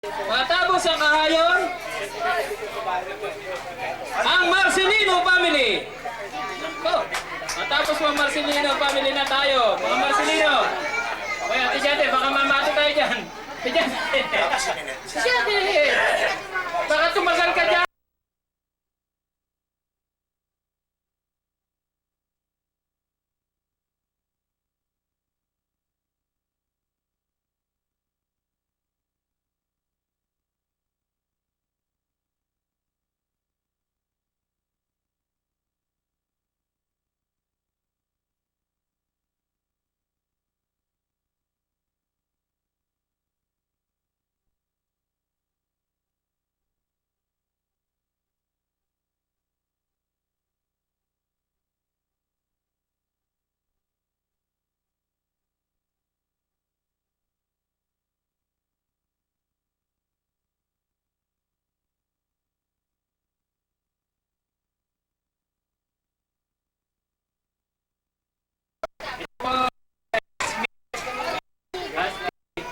Matapos ang kahayon, ang Marcelino family. Oh, matapos ang Marcelino family na tayo. Mga Marcelino. Okay, Ate Jade, baka mamato tayo dyan. Ate Jade. Ate Jade. Baka tumagal ka dyan.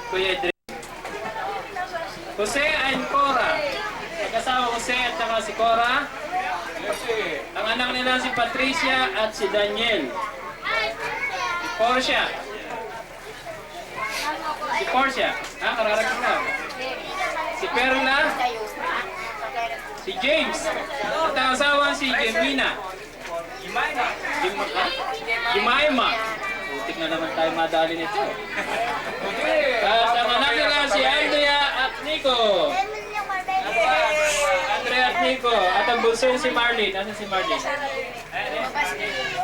Kuya Dre. Jose and Cora. Mag-asawa Jose at saka si Cora. Ang anak nila si Patricia at si Daniel. Si Portia. Si Portia. Ha? Kararating na. Si Perla. Si James. At ang asawa si Gemina. Jemima. Putik na naman tayo madali nito. At ang anak nila si Andrea at Nico. Andrea at Nico. At ang bunso si Marlene. Nasaan si Marlene?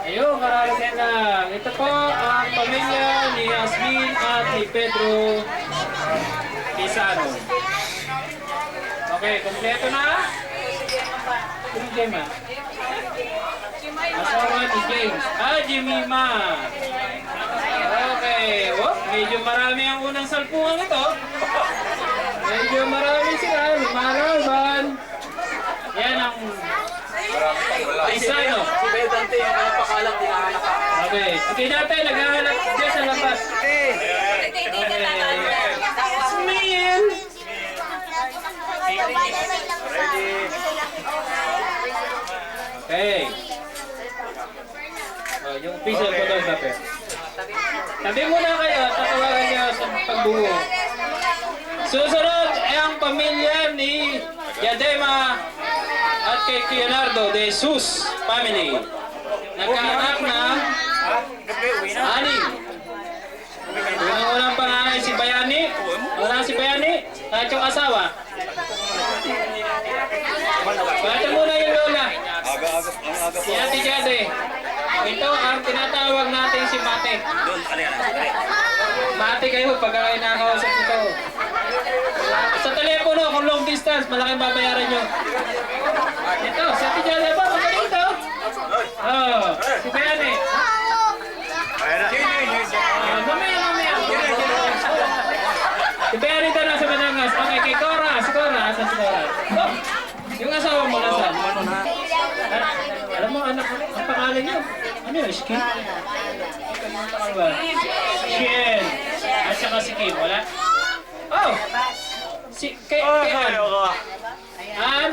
Ayun, kararating lang. Ito po ang pamilya ni Yasmin at ni Pedro Isano. Okay, kompleto na? Sino Gemma? Asawa ni James. Jemima. Okay. Oh, medyo marami ang unang salpungan ito. Medyo marami sila. Lumalaban. Yan ang Isano. Si Bedante yung pakalat din ang anak. Okay. Okay natin. Naghahanap dyan sa labas. Smile. Okay. Oh, yung official ko doon, Dape. Tabi muna kayo, tatawagan niyo sa pagbuo. Susunod ay ang pamilya ni Yadema at kay Leonardo de Jesus family. Nagkaanak na anim. Unang panganay si Bayani. Wala si Bayani. Kahit yung asawa. Bata muna yung lola. Si Ate Jade. Ito ang tinatawag natin si Mate. Mate kayo pag nakausap ito. Sa telepono, kung long distance, malaking babayaran nyo. Ito, si Ate Jade ba? Magaling ito. Oh, si Bayani. Mamaya. Si Bayani ito nasa Batangas. Okay, kay Cora. Si Cora, asan si Cora? Oh, yung asawa mo nasan? Alam mo, anak, ang pangalan niyo? Ano yun? Skin? Ano ba? Skin. At saka si Kim, wala? Oh! Si, kay Ann. Ann?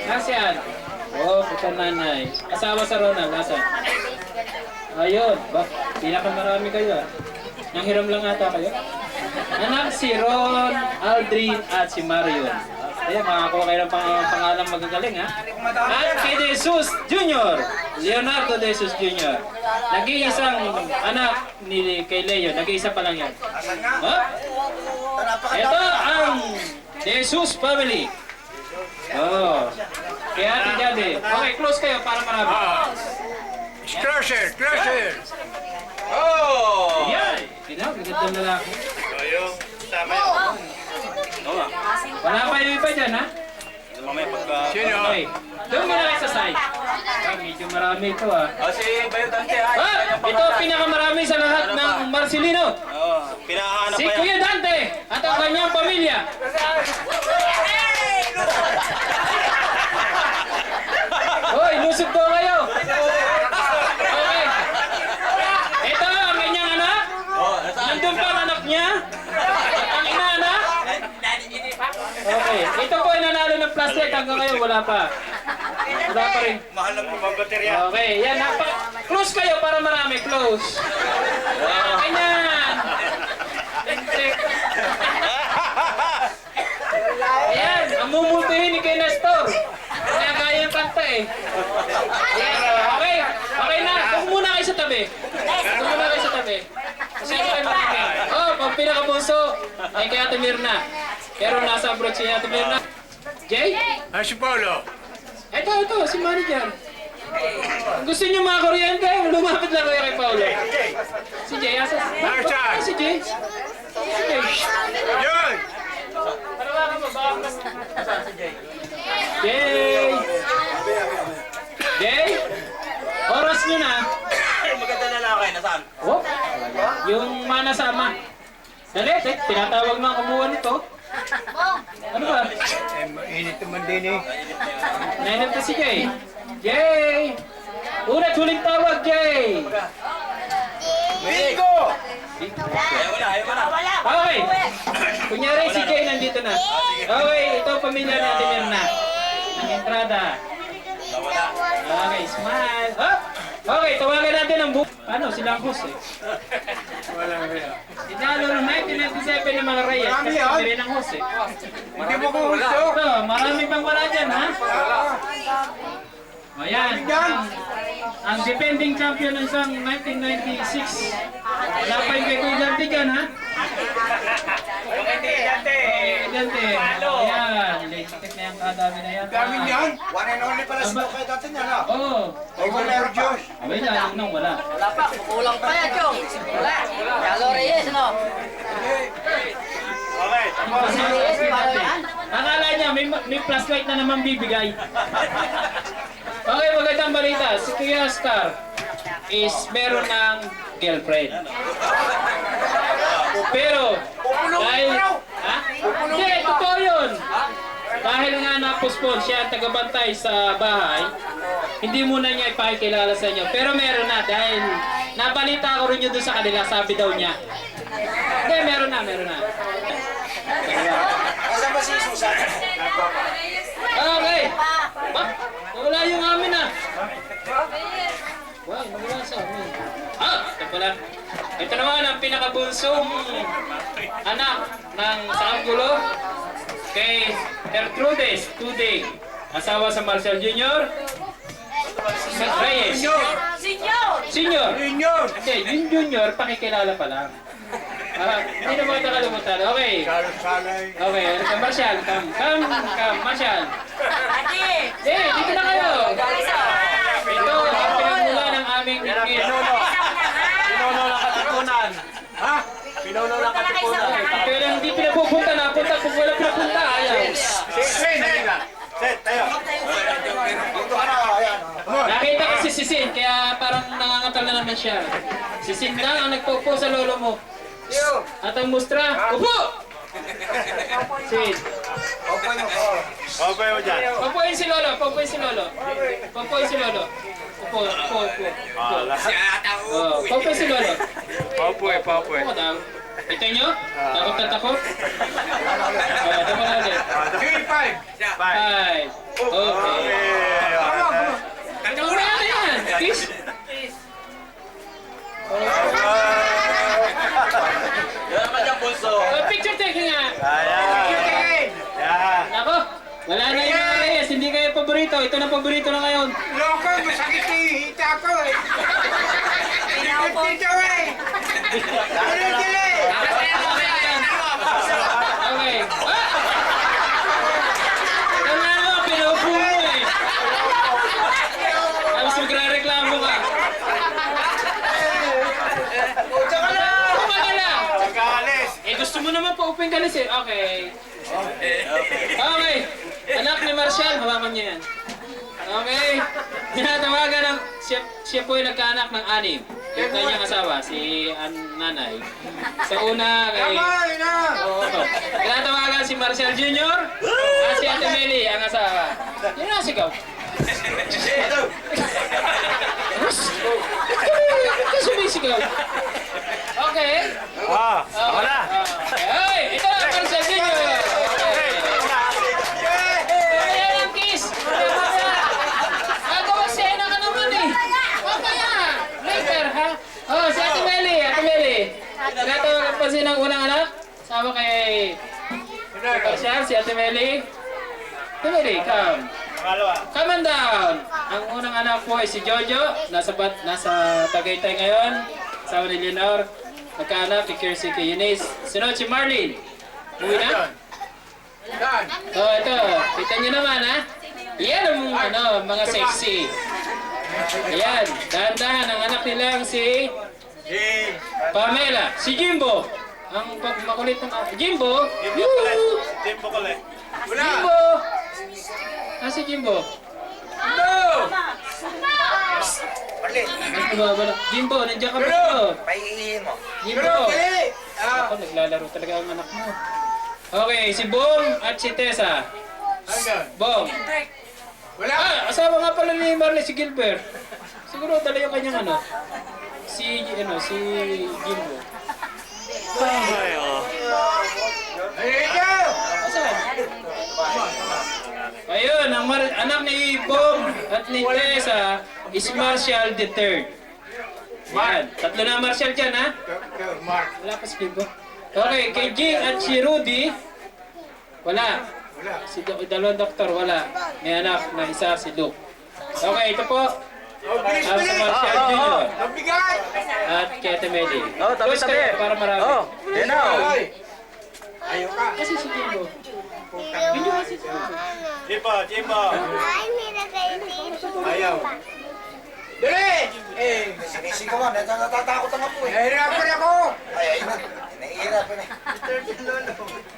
Nasi Ann? Oh, puta nanay. Asawa sa Ronald, nasa? Ayun, ba? Pinakamarami kayo ah. Nanghiram lang ata kayo? Anak si Ron, Aldrin at si Marion. Ayan, makakuha kayo ng pangalang magagaling ha. At kay De Jesus Jr. Leonardo De Jesus Jr. Nag-iisang anak ni kay Leo. Nag-iisa pa lang yan. Huh? Ito ang De Jesus family. Oh. Kaya Ate Jade. Okay, close kayo para marami. Crusher! Oh! Yan! Gagandang lalaki. Tama yun. Wala pa yung iba dyan ha? Mamaya pagka... Sino? Okay. Doon muna kayo sa side. Medyo marami ito ha. Si Bedante ha. Ito pinakamarami sa lahat ng Marcelino. Pinahanap Si pa yan. Kuya Dante at ang kanyang pamilya. Hoy, lusog ko kayo. Okay. Ito ang kanyang anak. Nandun pa ang anak niya. At ang ina anak. Okay. Ito po ay nanalo ng flashlight hanggang ngayon. Wala pa. Wala pa rin. Mahal ng mga baterya. Okay. Yan. Close kayo para marami. Close. Ganyan. Ayan. Ang mumultihin ni kay Nestor. Nagaya yung kanta eh. Okay. Okay na. Huwag muna kayo sa tabi. Huwag muna kayo sa tabi. Kasi kayo marami. Oh, pag pinakabuso ay kay Ate Mirna. Pero nasa abroad si Ate Mirna. Jay? Si Paolo. Ito, si manager. Kung gusto niyo mga kuryente, lumapit lang kayo kay Paolo. Si Jay, asa? Si Jay. Si Jay. Yun! Ano ba ka ba? Si Jay. Jay! Jay? Oras nyo na. Maganda na lang kayo. Nasaan? Oh, yung manasama. Dali, tinatawag na ang kumuha nito. Ano ba? Init naman din eh. Nainip na si Jay. Jay! Ulit, huling tawag, Jay! Bingo! Ayaw mo na. Okay. Kunyari si Jay nandito na. Okay, ito ang pamilya ni Ate Mirna. Ang entrada. Okay, smile. Oh! Okay, tawagan natin ang book. Ano, sila ang host eh. Walang kaya. Tinalo ng 1997 ng mga Reyes kasi kami rin ang host eh. Hindi mo ko gusto. Ito, marami pang wala dyan ha. Ayan, ang defending champion ng isang 1996. Wala pa yung kay Kuya Dante dyan ha. Dante. Ayan, electric na yung kadami na yan. Dami niyan. One and only pala si Tukay dati niya na. Oo. Regular Diyos. Abay na, yun nang wala. Wala pa, kukulang pa yan, Chong. Wala. Yalo Reyes, no? Okay. Kasi akala niya may flashlight na naman bibigay. Okay, magandang balita. Si Kuya Star is meron ng girlfriend. Pero, dahil... Ha? Hindi, totoo yun. Dahil nga na-postpone siya tagabantay sa bahay, hindi muna niya ipakikilala sa inyo. Pero meron na dahil nabalita ko rin yun doon sa kanila, sabi daw niya. Hindi, meron na. Asa ba si Susan? Okay. Ba? Wala yung amin ah. Wow, magawa sa amin. Ito pala. Ito naman ang pinakabunsong anak ng Sangulo kay Gertrudes Tudig. Asawa sa Marcel Jr. Reyes. Senior. Hindi, yung junior, pakikilala pa lang. Hindi na mga nakalimutan. Okay. Okay, Marshall. Come, Marshall. Dito na kayo. Ito ang pinagmula ng aming ingin. Pinuno ng katipunan. Ha? Pinuno ng katipunan. Pero hindi pinapupunta na. Punta kung wala pinapunta. Ayaw. Set, tayo. Nakita ko si Sin, kaya parang nangangatal na naman siya. Si Sin lang ang nagpaupo sa lolo mo. At ang mustra, upo! Sin. Okay mo dyan. Papuin si lolo, papuin si lolo. Papuin si lolo. Upo. Oh, papuin si lolo. Papoy. Upo daw. Ito nyo? Takot na takot? Ito pala ulit. 3-5. 5. Okay. Ito muna natin yan. Kiss. Yan naman yung bulso. Picture taking nga. Yan. Ako, wala na yung mga Reyes. Hindi kayo paborito. Ito na paborito na ngayon. Loko, masakit yung hita ko eh. Dito eh. Dili. Okay. Ito na naman, pinaupo mo eh. Tapos magre-reklamo ka. Kumaka lang. Kaalis. Gusto mo naman pa-open ka lis eh. Okay. Okay. Anak ni Marshall, hawakan niya yan. Okay. Tinatawagan ng siya po ay nagkaanak ng 6. Yung kanyang asawa, si nanay. Sa una kay... Oo. Tinatawagan si Marshall Jr. at si Ate Meli, ang asawa. Yun na sigaw. Ito sumisigaw. Okay. Ako na. Hey, ito na, Marshall Jr. Okay. Marshall, si Ate Meli. Ate Meli, come. Come on down. Ang unang anak po ay si Jojo. Nasa Tagaytay ngayon. Kasama ni Leonor. Nagkaanak, kay Kirsty, kay Eunice. Sunod si Marlene. Uwi na? Oh, ito. Kita nyo naman, ha? Yan ang mga sexy. Ayan. Dahan-dahan ang anak nilang si Pamela. Si Jimbo. Ang makulit ng Jimbo. Yoo! Jimbo. Ah, si Jimbo. Jimbo, nandiyan ka ba ito? Paiihin mo. Jimbo. Ako, naglalaro talaga ang anak mo. Okay, si Bong at si Tessa. Bong. Ah, asawa nga pala ni Marley, si Gilbert. Siguro dala yung kanyang si Jimbo. Asan? Ayun, ang anak ni Bong at ni Tessa is Marshall III. Yan, tatlo na Marshall dyan, ha? Wala pa si Jimbo. Okay, kay Jing at si Rudy, wala. Si dalawang doktor, wala. May anak na isa, si Luke. Okay, ito po. Sa Marshall Jr. At kay Ate Meli. Oh, tabi-tabi. Para marami. Oh, yan na. Kasi si Jimbo. Video kasi si Jimbo. Jimbo. Ayaw. Dali! Sinising ka mo, natatakot ang apo eh. Nahirapan ako! Ay, nahihirapan eh.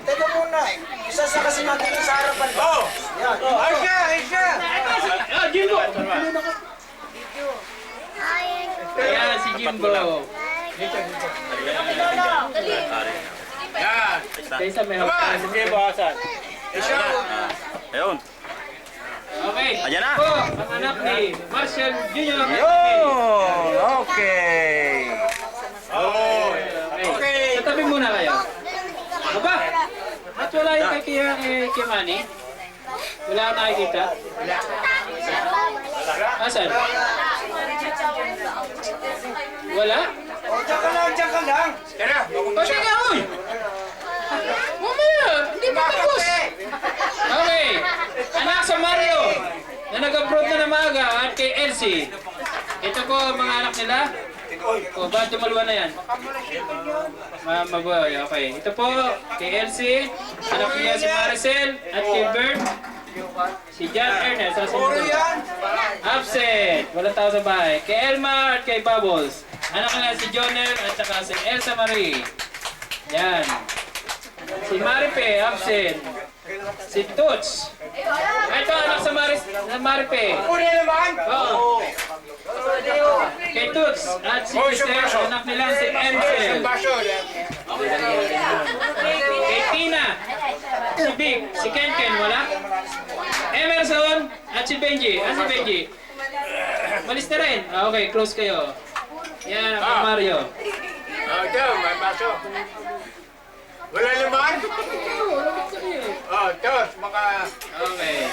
Teka muna eh. Isa sa kasi natin sa harapan. Oh! Yan. Aisha! Ah, Jimbo! Ayan, si Jimbo. Yan. Kaysa may hapon. Jimbo, asan? Ayun. Okay. Ayan na. Po, ang anak ni Marshall Jr. Yun! Okay. Okay. Tatabi muna kayo. Aba, at wala yung kay Manny? Wala na nakikita? Asan? Wala? Diyan ka lang! Tara! O sige, uy! Mamaya, hindi pa tapos. Okay. Anak sa Mario, na nag-abroad na ng maaga, at kay Elsie. Ito po ang mga anak nila. O, bakit dumalwa na yan? Maboy, okay. Ito po, kay Elsie, anak niya si Maricel, at kay Bert, si John Ernest, sa sunod. Absent, walang tao sa bahay. Kay Elma at kay Bubbles. Anak nila si Jonel at saka si Elsa Marie. Yan. Si Maripe, absent. Si Toots. Ito, anak sa Maripe. Uli naman! Oo. Kay Toots at si Esther, anak nila si Ansel. Baso! Kay Tina, si Big, si Ken, wala? Emerson at si Benji. Si Benji? Malis na rin. Okay, close kayo. Yan, ang Mario. Ito, may baso. Wala naman? Ito, Okay.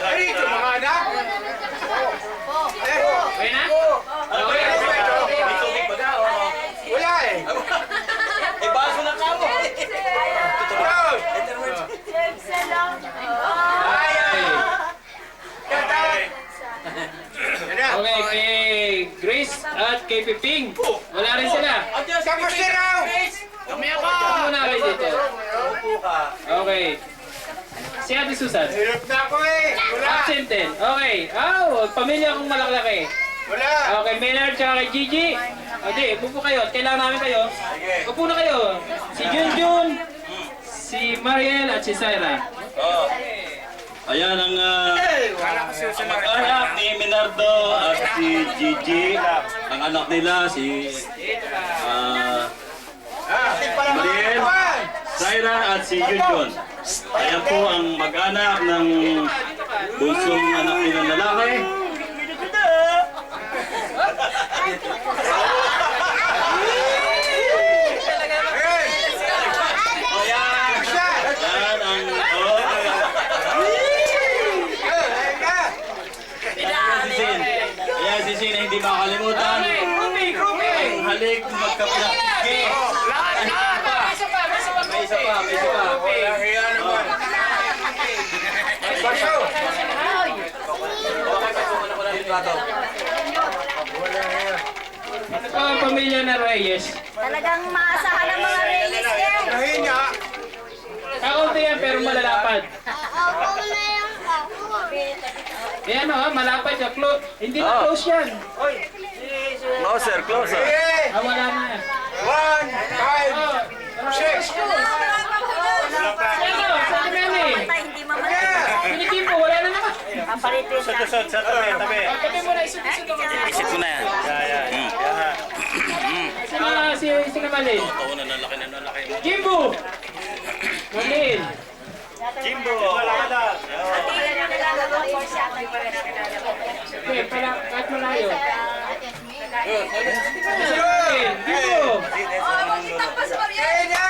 Ay, ito mga anak! Okay na? Okay. Wala eh! Baso na kamo. Okay, kay Grace at kay Piping. Wala rin sila. Tapos na raw! Ito muna kayo dito. Okay. Si Ate Susan. Hirap na ako eh! Wala! Absent din. Okay. Pamilya kong malaklaki. Wala! Okay, Maynard tsaka kay Gigi. Okay, upo kayo. Kailangan namin kayo. Upo na kayo. Si Junjun, si Mariel at si Syra. Ayan ang anak ni Minardo at si Gigi. Ang anak nila si Mariel, Syra at si Junjun. Ayan po ang mag-anak ng bunsong anak nilang lalaki. Ayan ang Ayan si Sin na hindi makakalimutan. Ang halik magka-plastic. po ang pamilya na Reyes. Talagang maasahan ng mga Reyes yan. Mahina. Kakunti yan pero malalapad. Ayan o, malapad siya. Hindi na close yan. Closer, closer. Eh, Wala na yan. 1, 5, 6. Ano? Saan si Memi? Hindi mamatay. Pinitin mo, wala na naman. Papalitin na. Tabi mo na, isut-isut ako. Isip ko na yan. Si Kamalin. Jimbo! Malin. Jimbo! Okay, pala, kahit malayo. Jimbo! Eh na!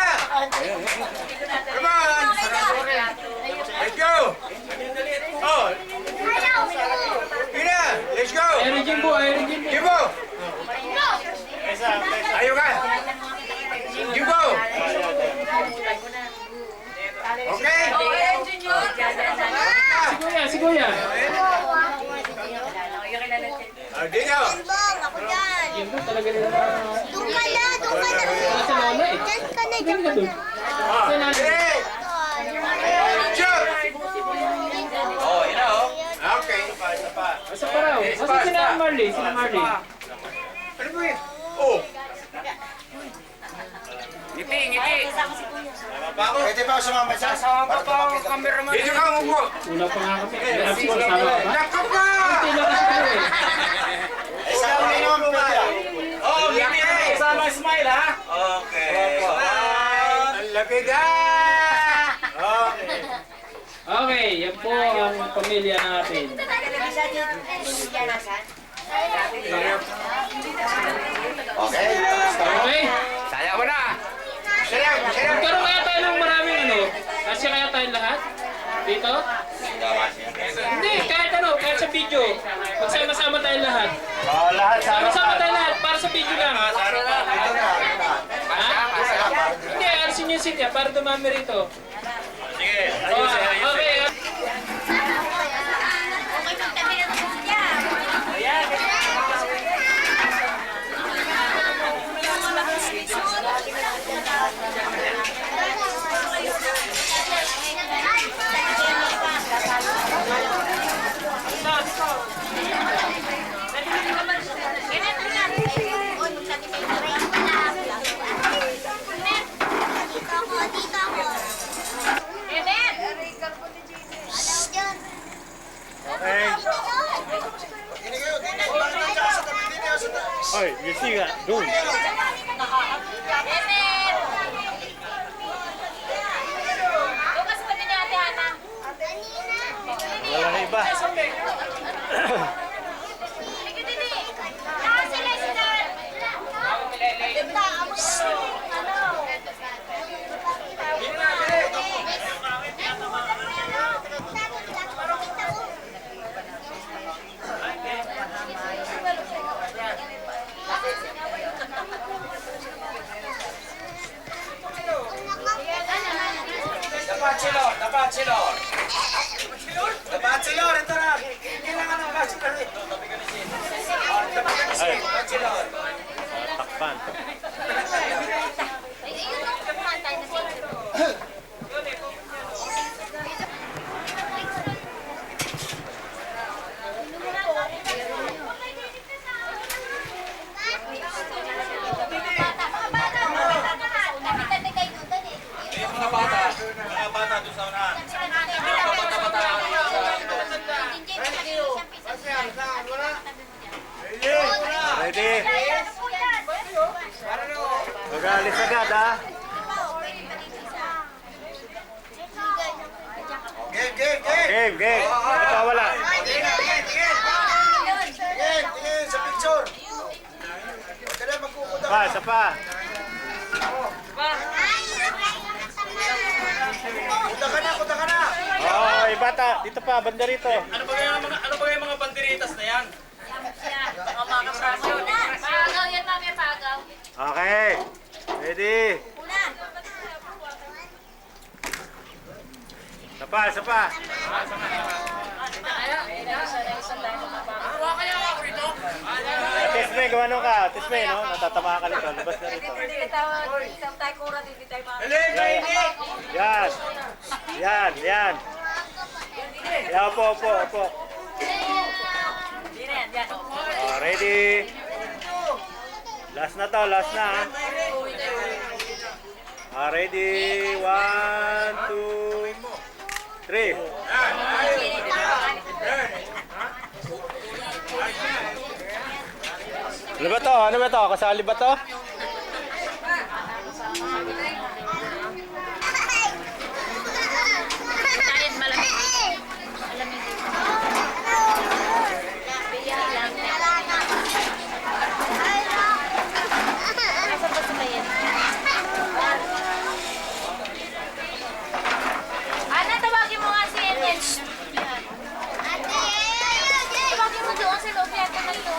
Come on! Let's go! Oh! Ina! Let's go! Ayun Jimbo, ayun Jimbo. Jimbo! Ayaw ka! Jimbo! Okay? Si Kuya. Dito! Jimbo talaga rin. Doon ka na. Sa lola eh. Diyan ka na. Diyan ka doon. Sa nanay. Hey! Shoot! Oh, yun na oh. Okay. Sa paraw. Kasi sina Marley. Ano ba yun? Oh! Pwede ba ako sumama dyan? Para tumakita. Dito ka umupo! Una pa nga kami. Sabi ko kasama ka ba? Naka ka! Tila kasi ko eh. Eh, sa akin naman po ba? Oh, Mimi, kasama smile ha? Okay. Ang laki na! Okay. Okay, yan po ang pamilya natin. Okay. Okay? Saya mo na! Salam! Salam! Magkaroon kaya tayo ng maraming ano? Kasi kaya tayong lahat? Dito? Hindi, kahit ano, kahit sa video. Magsama-sama tayong lahat. Lahat sa Sama-sama tayong lahat, para sa video lang. Ito na. Ha? Hindi, alisin yung seat niya para dumami rito. Sige, Oh, okay. Ini kayo, dito. Bakit ka sa tabi dito? Sa tabi. Oy, Jesse nga, doon. Wala na iba. Bachelor, ito na. Kailangan ng bachelor eh. Bachelor. Takpan. Mga bata doon sa unahan. Ready? Mag-alis agad ha. Game, game, game. Game, game. Ito wala. Tingin, tingin sa picture. Huwag ka na magkukuda. Pa, isa pa. Kuda ka na. Oy, bata. Dito pa, banda rito. Ano ba yung mga banderitas na yan? Pagaw yan, mami, pagaw. Okay. Ready? Isa pa, isa pa. Tisme, gumano ka. Tisme, no? Natatama ka nito. Labas na rito. Yan. Yan, yan. Yan, opo. Oh, ready? Last na to, last na. Ready? 1, 2, 3. Ano ba to? Ano ba to? Kasali ba to? Kahit malamig. Nasaan ba sila yan? Ana, tawagin mo nga si Ellen. Tawagin mo doon sa loob yata na ito.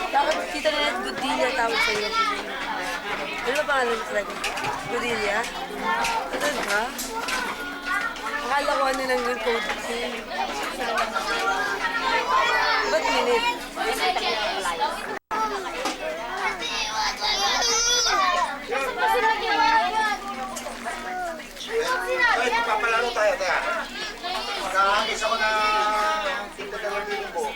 Dapat kita na natin Goodilla tawag sa'yo. Ano ba pangalan mo talaga? Goodilla? Ano ba? Akala ko ano lang yung code. Ba't minute? Ay, papalaro tayo, teka. Nakakagis ako na tingko na lang dito po.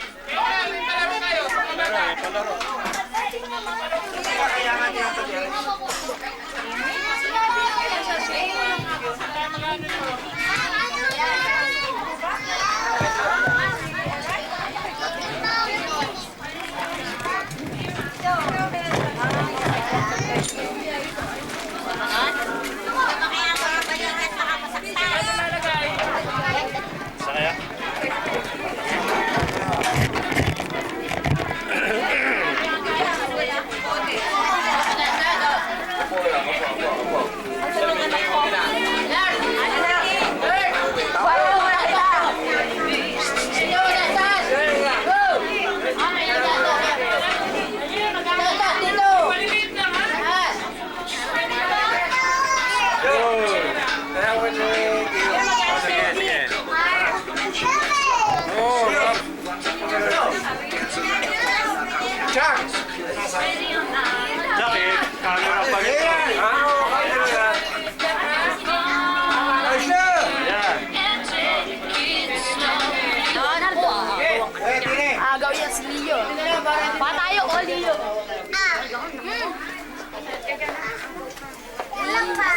Kakayangan niya ito dyan. Isa kaya? Jackie, camera pa rin. Yan. Agaw yan si Leo. Patayo o Leo. Ilang ba?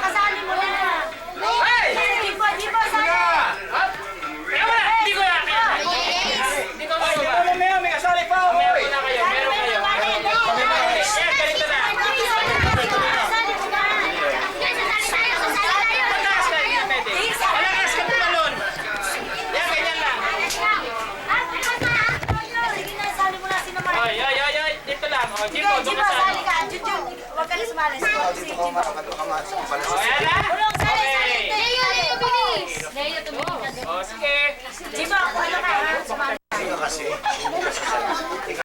Kasali mo na. Di ba, sali. May kasali pa ako. Dito lang. O, Jimbo, doon Jibo, ka sa sali ano. ka. Jujun, huwag ka na sumali. Dito ko makamasok pala O, sa yan na. Ulong, sali, sali. Okay. Leo, bilis. Leo, tumingin ka doon. O, sige. Jibo, ano ka ha? Sumali. Sino kasi? Sino kasi sa... Tika